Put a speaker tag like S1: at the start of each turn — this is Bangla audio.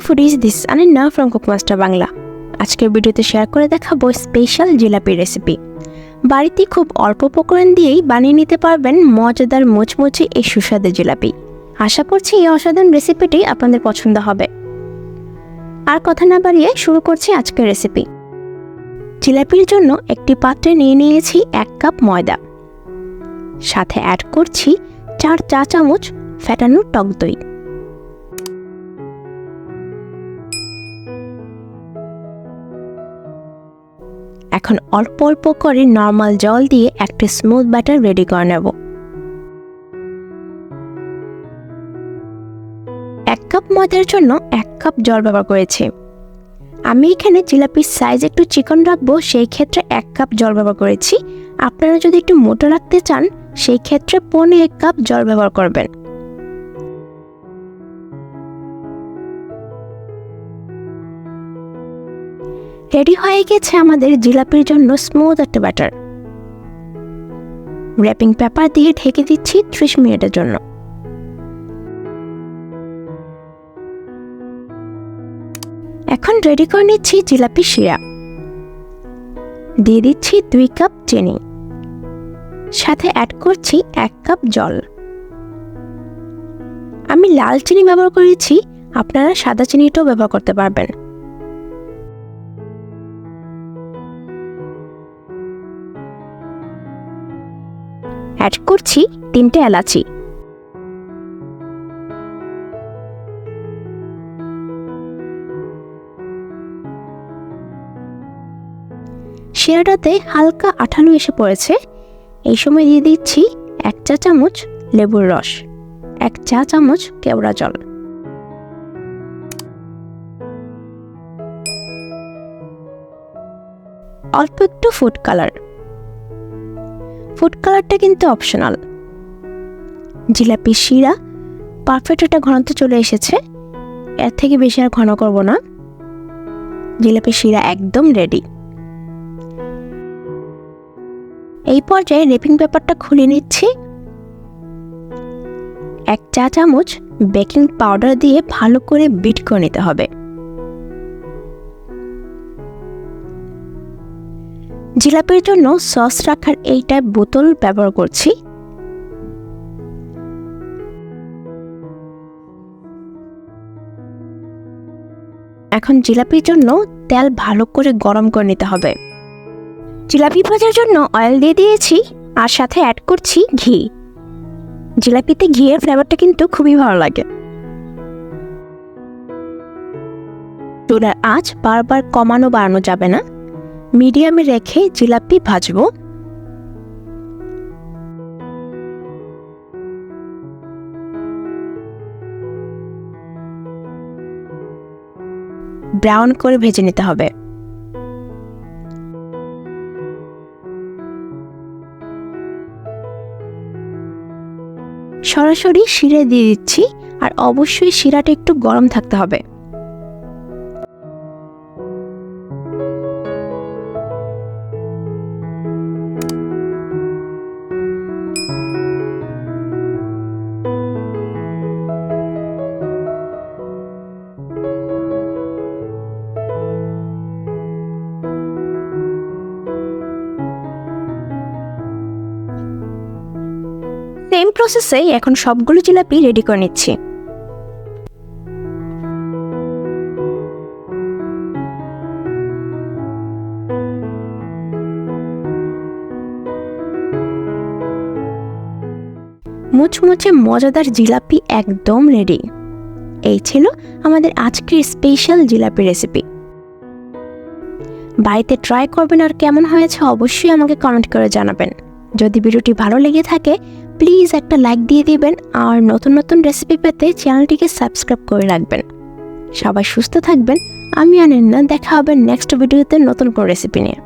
S1: ফুডিজ, দিস আনিন্না ফ্রম কুকমাস্টার বাংলা। আজকের ভিডিওতে শেয়ার করে দেখাবো স্পেশাল জিলাপি রেসিপি। বাড়িতে খুব অল্প উপকরণ দিয়েই বানিয়ে নিতে পারবেন মজাদার মুচমুচে এই সুস্বাদু জিলাপি। আশা করছি এই অসাধারণ রেসিপিটি আপনাদের পছন্দ হবে। আর কথা না বাড়িয়ে শুরু করছি আজকের রেসিপি। জিলাপির জন্য একটি পাত্রে নিয়ে নিয়েছি 1 কাপ ময়দা, সাথে অ্যাড করছি 4 চা চামচ ফেটানো টক দই। এখন অল্প অল্প করে নর্মাল জল দিয়ে একটা স্মুথ ব্যাটার রেডি করে নেব। 1 কাপ ময়দার জন্য 1 কাপ জল ব্যবহার করেছি। আমি এখানে জিলাপির সাইজ একটু চিকন রাখবো, সেই ক্ষেত্রে 1 কাপ জল ব্যবহার করেছি। আপনারা যদি একটু মোটা রাখতে চান সেই ক্ষেত্রে 1.5 কাপ জল ব্যবহার করবেন। রেডি হয়ে গেছে আমাদের জিলাপির জন্য স্মুথ একটা ব্যাটার। র্যাপিং পেপার দিয়ে ঢেকে দিচ্ছি 30 মিনিটের জন্য। এখন রেডি করে নিচ্ছি জিলাপি শিরা। দিয়ে দিচ্ছি 2 কাপ চিনি, সাথে অ্যাড করছি 1 কাপ জল। আমি লাল চিনি ব্যবহার করেছি, আপনারা সাদা চিনিটাও ব্যবহার করতে পারবেন। অ্যাড করছি 3টে এলাচি। শিরাটাতে হালকা আঠালো এসে পড়েছে। এই সময় দিয়ে দিচ্ছি 1 চা চামচ লেবুর রস, 1 চা চামচ কেওড়া জল। অল্প একটু ফুড কালার। ফুড কালারটা কিন্তু অপশনাল। জিলাপি শিরা পারফেক্ট একটা ঘনত্ব চলে এসেছে, এর থেকে বেশি আর ঘন করব না। জিলাপি শিরা একদম রেডি। এই পর্যায়ে র্যাপিং পেপারটা খুলে নিচ্ছি। 1 চা চামচ বেকিং পাউডার দিয়ে ভালো করে বিট করে নিতে হবে। জিলাপির জন্য সস রাখার এই টাইপ বোতল ব্যবহার করছি। এখন জিলাপির জন্য তেল ভালো করে গরম করে নিতে হবে। জিলাপি ভাজার জন্য অয়েল দিয়ে দিয়েছি, আর সাথে অ্যাড করছি ঘি। জিলাপিতে ঘিয়ের ফ্লেভারটা কিন্তু খুবই ভালো লাগে। চুলার আঁচ বারবার কমানো বাড়ানো যাবে না, মিডিয়ামে রেখে জিলাপি ভাজবো। ব্রাউন করে ভেজে নিতে হবে। সরাসরি শিরা দিয়ে দিচ্ছি, আর অবশ্যই শিরাটা একটু গরম থাকতে হবে। সেম প্রসেসে এখন সবগুলো জিলাপি রেডি করে নিচ্ছি। মুচমুচে মজাদার জিলাপি একদম রেডি। এই ছিল আমাদের আজকের স্পেশাল জিলাপি রেসিপি। বাড়িতে ট্রাই করবেন, আর কেমন হয়েছে অবশ্যই আমাকে কমেন্ট করে জানাবেন। যদি ভিডিওটি ভালো লেগে থাকে প্লিজ একটা লাইক দিয়ে দিবেন, আর নতুন নতুন রেসিপি পেতে চ্যানেলটিকে সাবস্ক্রাইব করে রাখবেন। সবাই সুস্থ থাকবেন। আমি আনিন্না, দেখা হবে নেক্সট ভিডিওতে নতুন কোনো রেসিপি নিয়ে।